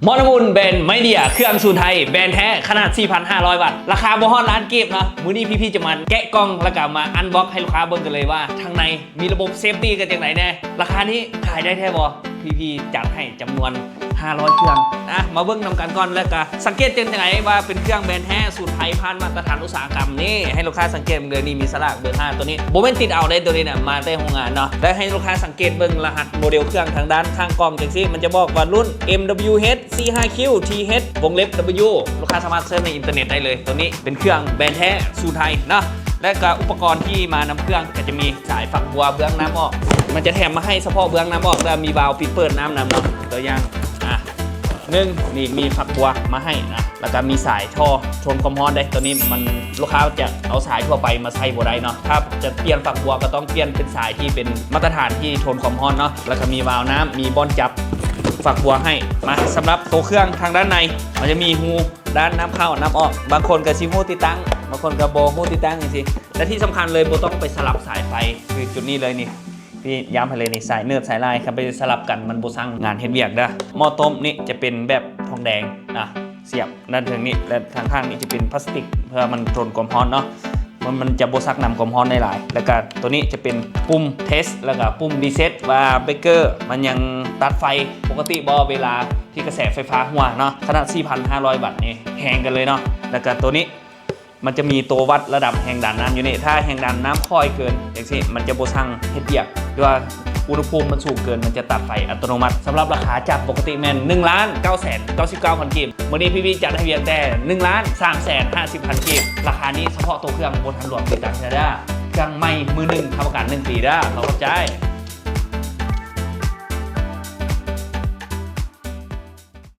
มอนาบุญแบรนด์ไมเดียเครื่องสูตรไทยแบรนด์แท้ขนาด 4,500 บาทราคาบ่ฮอดล้านเก็บเนาะมื้อนี้พี่ๆจะมาแกะกล่องแล้วก็มาอันบ็อกให้ลูกค้าเบิ่งกันเลยว่าทางในมีระบบเซฟตี้กันอย่างไรแน่ราคานี้ขายได้แท้บ่พี่ๆจัดให้จำนวน500เครื่องมาเบิ่งนำกันก่อนแล้วก็สังเกตจังไงว่าเป็นเครื่องแบรนด์แท้สูตรไทยผ่านมาตรฐานอุตสาหกรรมนี่ให้ลูกค้าสังเกตเลยนี่มีสลักเบอร์5ตัวนี้โบเวนติดเอาได้ตัวนี้เนี่ยมาได้โรงงานเนาะและให้ลูกค้าสังเกตเบิ่งรหัสโมเดลเครื่องทางด้านข้างกล่องจังซี่มันจะบอกว่ารุ่น MWH C5Q TH วงเล็บ W ลูกค้าสามารถเซิร์ชในอินเทอร์เน็ตได้เลยตัวนี้เป็นเครื่องแบรนด์แท้สูตรไทยเนาะและก็อุปกรณ์ที่มานำเครื่องก็จะมีสายฝักบัวเบื้องน้ำออกมันจะแถมมาให้เฉพาะเบื้องน้ำออกแล้วมีวาล์วปิดเปิดน้ำนำเนาะตัวอย่างนี่มีฝักบัวมาให้นะแล้วก็มีสายท่อชนความร้อนได้ตัวนี้มันลูกค้าจะเอาสายทั่วไปมาใส่บ่ได้เนาะถ้าจะเปลี่ยนฝักบัวก็ต้องเปลี่ยนเป็นสายที่เป็นมาตรฐานที่ทนความร้อนเนาะแล้วก็มีวาล์วน้ำมีบอลจับฝักบัวให้มาสำหรับตัวเครื่องทางด้านในมันจะมีหูด้านน้ำเข้าน้ำออกบางคนก็ชิหูติดตั้งบางคนก็โบหูติดตั้งจริงๆและที่สำคัญเลยโบต้องไปสลับสายไฟคือจุดนี้เลยนี่พี่ย้ำไปเลยนี่สายเนื้อสายลายครับไปสลับกันมันโบสั่งงานเฮ็ดเวียกนะหม้อต้มนี่จะเป็นแบบทองแดงนะเสียบด้านถึงนี้และทางข้างนี้จะเป็นพลาสติกเพื่อมันทนความร้อนเนาะมันจะโบซักนำความร้อนได้หลายแล้วก็ตัวนี้จะเป็นปุ่มเทสแล้วก็ปุ่มรีเซ็ตว่าเบรกเกอร์มันยังตัดไฟปกติบอเวลาที่กระแสไฟฟ้าหัวเนาะขนาด 4,500 วัตต์นี่แหงกันเลยเนาะแล้วก็ตัวนี้มันจะมีตัววัดระดับแห่งดันน้ำอยู่นี่ถ้าแห่งดันน้ำค่อยเกินอย่างเช่นมันจะโบสั่งเฮ็ดเบียกด้วยว่าอุณหภูมิมันสูงเกินมันจะตัดไฟอัตโนมัติสำหรับราคาจากปกติแมน1,999,000 กีบวันนี้พี่จัดให้เพียงแต่1,350,000 กีบราคานี้เฉพาะตัวเครื่องบนทางหลวงติดตั้งได้เครื่องใหม่มือหนึ่งทำประกัน1 ปีได้ขอบใจ